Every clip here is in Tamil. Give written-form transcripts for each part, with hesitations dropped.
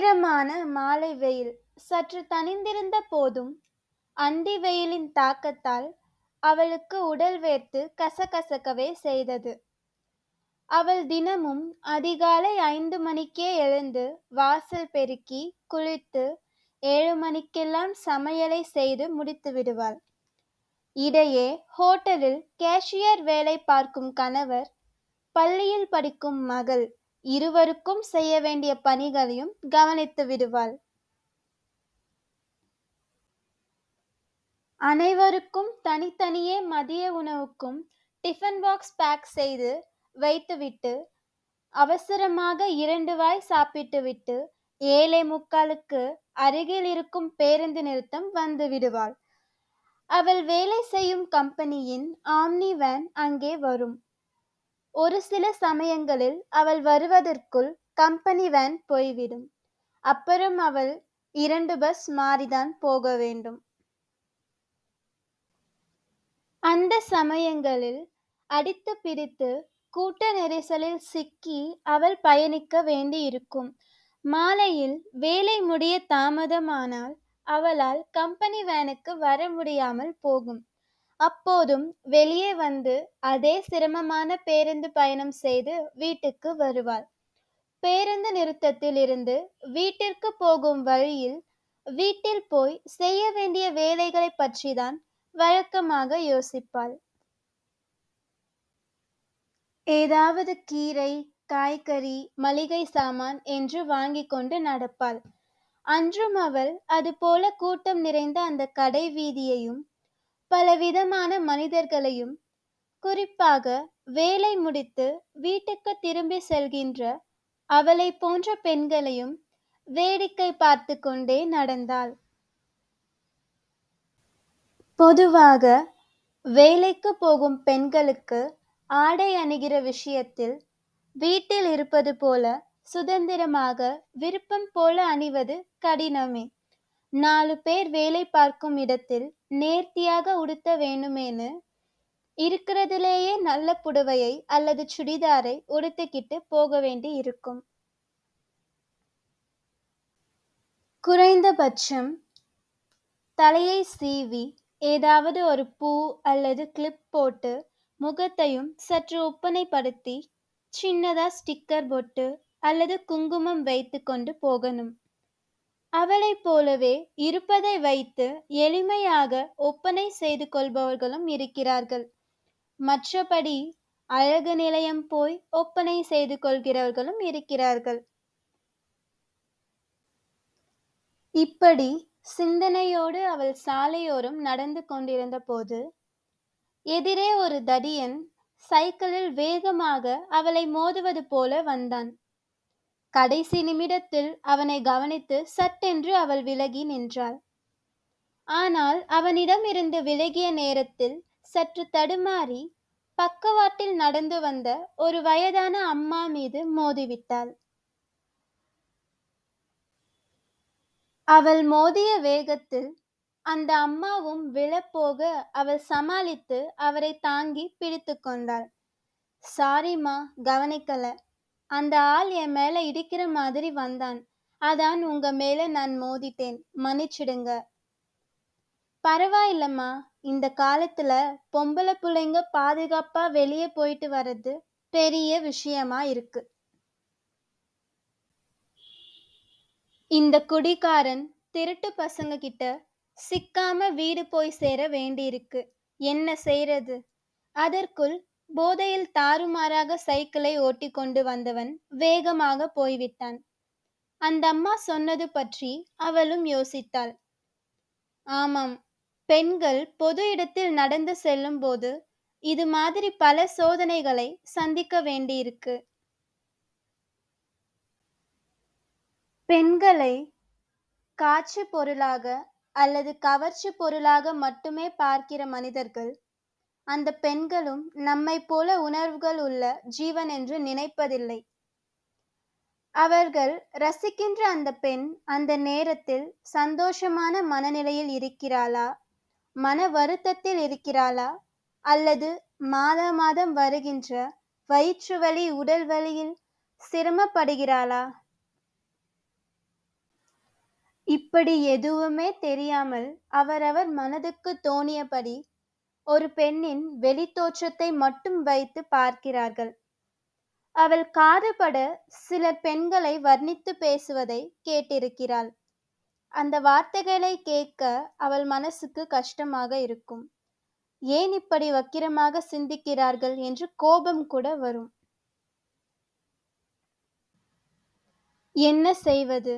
உக்கிரமான மாலை வெயில் சற்று தணிந்திருந்த போதும் அந்தி வெயிலின் தாக்கத்தால் அவளுக்கு உடல் வேர்த்து கசகசக்கவே செய்தது. அவள் தினமும் அதிகாலை 5 மணிக்கே எழுந்து வாசல் பெருக்கி குளித்து 7 மணிக்கெல்லாம் சமையலை செய்து முடித்து விடுவாள். இடையே ஹோட்டலில் கேஷியர் வேலை பார்க்கும் கணவர், பள்ளியில் படிக்கும் மகள் இருவருக்கும் செய்ய வேண்டிய பணிகளையும் கவனித்து விடுவாள். அனைவருக்கும் தனித்தனியே மதிய உணவுக்கும் டிஃபன் பாக்ஸ் பேக் செய்து வைத்துவிட்டு அவசரமாக 2 வாய் சாப்பிட்டுவிட்டு 7:45க்கு அருகில் இருக்கும் பேருந்து நிறுத்தம் வந்து விடுவாள். அவள் வேலை செய்யும் கம்பெனியின் ஆம்னி வேன் அங்கே வரும். ஒரு சில சமயங்களில் அவள் வருவதற்குள் கம்பெனி வேன் போய்விடும். அப்புறம் அவள் 2 பஸ் மாறிதான் போக வேண்டும். அந்த சமயங்களில் அடித்து பிடித்து கூட்ட நெரிசலில் சிக்கி அவள் பயணிக்க வேண்டியிருக்கும். மாலையில் வேலை முடிய தாமதமானால் அவளால் கம்பெனி வேனுக்கு வர முடியாமல் போகும். அப்போதும் வெளியே வந்து அதே சிரமமான பேருந்து பயணம் செய்து வீட்டுக்கு வருவாள். பேருந்து நிறுத்தத்தில் இருந்து வீட்டிற்கு போகும் வழியில் வீட்டில் போய் செய்ய வேண்டிய வேலைகளை பற்றிதான் வழக்கமாக யோசிப்பாள். ஏதாவது கீரை, காய்கறி, மளிகை சாமான் என்று வாங்கி கொண்டு நடப்பாள். அன்றும் அவள் அதுபோல கூட்டம் நிறைந்த அந்த கடை வீதியையும் பலவிதமான மனிதர்களையும், குறிப்பாக வேலை முடித்து வீட்டுக்கு திரும்பி செல்கின்ற அவளை போன்ற பெண்களையும் வேடிக்கை பார்த்து கொண்டே நடந்தாள். பொதுவாக வேலைக்கு போகும் பெண்களுக்கு ஆடை அணிகிற விஷயத்தில் வீட்டில் இருப்பது போல சுதந்திரமாக விருப்பம் போல அணிவது கடினமே. 4 பேர் வேலை பார்க்கும் இடத்தில் நேர்த்தியாக உடுத்த வேணுமேனு இருக்கிறதிலேயே நல்ல புடவையை அல்லது சுடிதாரை உடுத்திக்கிட்டு போக வேண்டி இருக்கும். குறைந்தபட்சம் தலையை சீவி ஏதாவது ஒரு பூ அல்லது கிளிப் போட்டு முகத்தையும் சற்று ஒப்பனைப்படுத்தி சின்னதா ஸ்டிக்கர் பொட்டு அல்லது குங்குமம் வைத்து கொண்டு போகணும். அவளைப் போலவே இருப்பதை வைத்து எளிமையாக ஒப்பனை செய்து கொள்பவர்களும் இருக்கிறார்கள். மற்றபடி அழகு நிலையம் போய் ஒப்பனை செய்து கொள்கிறவர்களும் இருக்கிறார்கள். இப்படி சிந்தனையோடு அவள் சாலையோரம் நடந்து கொண்டிருந்த போது எதிரே ஒரு தடியன் சைக்கிளில் வேகமாக அவளை மோதுவது போல வந்தான். கடைசி நிமிடத்தில் அவனை கவனித்து சட்டென்று அவள் விலகி நின்றாள். ஆனால் அவனிடம் இருந்து விலகிய நேரத்தில் சற்று தடுமாறி பக்கவாட்டில் நடந்து வந்த ஒரு வயதான அம்மா மீது மோதிவிட்டாள். அவள் மோதிய வேகத்தில் அந்த அம்மாவும் விழப்போக அவள் சமாளித்து அவரை தாங்கி பிடித்து கொண்டாள். சாரிம்மா, கவனிக்கல. அந்த ஆள் என் மேல இடிக்கிற மாதிரி வந்தான். அதான் உங்க மேல நான் மோதிட்டேன், மன்னிச்சிடுங்க. பரவாயில்லம்மா, இந்த காலத்துல பொம்பளை பிள்ளைங்க பாதுகாப்பா வெளியே போயிட்டு வர்றது பெரிய விஷயமா இருக்கு. இந்த குடிகாரன் திருட்டு பசங்க கிட்ட சிக்காம வீடு போய் சேர வேண்டியிருக்கு. என்ன செய்யறது? அதற்குள் போதையில் தாறுமாறாக சைக்கிளை ஓட்டி கொண்டு வந்தவன் வேகமாக போய்விட்டான். அந்த அம்மா சொன்னது பற்றி அவளும் யோசித்தாள். ஆமாம், பெண்கள் பொது இடத்தில் நடந்து செல்லும் போது இது மாதிரி பல சோதனைகளை சந்திக்க வேண்டியிருக்கு. பெண்களை காட்சி பொருளாக அல்லது கவர்ச்சி பொருளாக மட்டுமே பார்க்கிற மனிதர்கள் அந்த பெண்களும் நம்மை போல உணர்வுகள் உள்ள ஜீவன் என்று நினைப்பதில்லை. அவர்கள் ரசிக்கின்ற அந்த பெண் அந்த நேரத்தில் சந்தோஷமான மனநிலையில் இருக்கிறாளா, மன வருத்தத்தில் இருக்கிறாளா, அல்லது மாதம் வருகின்ற வயிற்று வலி, உடல் வலியில் சிரமப்படுகிறாளா? இப்படி எதுவுமே தெரியாமல் அவரவர் மனதுக்கு தோணியபடி ஒரு பெண்ணின் வெளித்தோற்றத்தை மட்டும் வைத்து பார்க்கிறார்கள். அவள் காதுபட சிலர் பெண்களை வர்ணித்து பேசுவதை கேட்டிருக்கிறாள். அந்த வார்த்தைகளை கேட்க அவள் மனசுக்கு கஷ்டமாக இருக்கும். ஏன் இப்படி வக்கிரமாக சிந்திக்கிறார்கள் என்று கோபம் கூட வரும். என்ன செய்வது?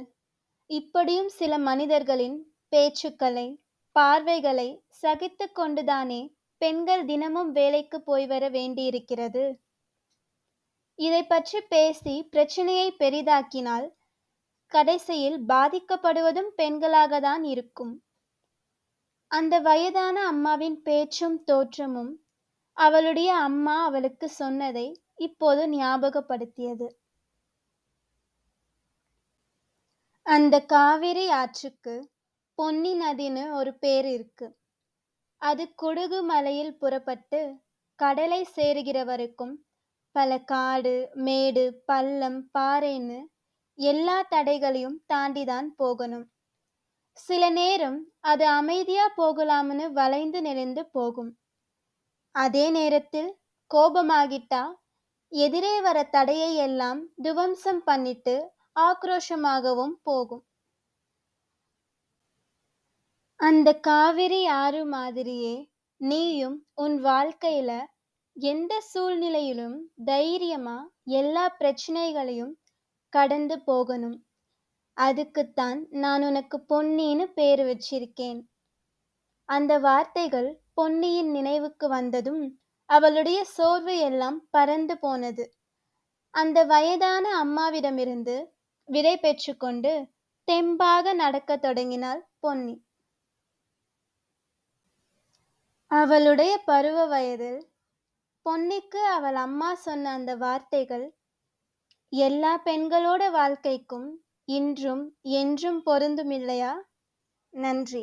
இப்படியும் சில மனிதர்களின் பேச்சுக்களை, பார்வைகளை சகித்துக் கொண்டுதானே பெண்கள் தினமும் வேலைக்கு போய் வர வேண்டியிருக்கிறது. இதை பற்றி பேசி பிரச்சனையை பெரிதாக்கினால் கடைசியில் பாதிக்கப்படுவதும் பெண்களாகத்தான் இருக்கும். அந்த வயதான அம்மாவின் பேச்சும் தோற்றமும் அவளுடைய அம்மா அவளுக்கு சொன்னதை இப்போது ஞாபகப்படுத்தியது. அந்த காவிரி ஆற்றுக்கு பொன்னி நதின்னு ஒரு பேர் இருக்கு. அது குடுகு மலையில் புறப்பட்டு கடலை சேருகிற வரைக்கும் பல காடு, மேடு, பள்ளம், பாறைன்னு எல்லா தடைகளையும் தாண்டிதான் போகணும். சில நேரம் அது அமைதியா போகலாம்னு வளைந்து நெளிந்து போகும். அதே நேரத்தில் கோபமாகிட்டா எதிரே வர தடையை எல்லாம் துவம்சம் பண்ணிட்டு ஆக்ரோஷமாகவும் போகும். அந்த காவிரி ஆறு மாதிரியே நீயும் உன் வாழ்க்கையில எந்த சூழ்நிலையிலும் தைரியமா எல்லா பிரச்சனைகளையும் கடந்து போகணும். அதுக்குத்தான் நான் உனக்கு பொன்னின்னு பேரு வச்சிருக்கேன். அந்த வார்த்தைகள் பொன்னியின் நினைவுக்கு வந்ததும் அவளுடைய சோர்வு எல்லாம் பறந்து போனது. அந்த வயதான அம்மாவிடமிருந்து விடை பெற்றுக்கொண்டு தெம்பாக நடக்கத் தொடங்கினாள் பொன்னி. அவளுடைய பருவ வயதில் பொன்னிக்கு அவள் அம்மா சொன்ன அந்த வார்த்தைகள் எல்லா பெண்களோட வாழ்க்கைக்கும் இன்றும் என்றும் பொருந்தும் இல்லையா? நன்றி.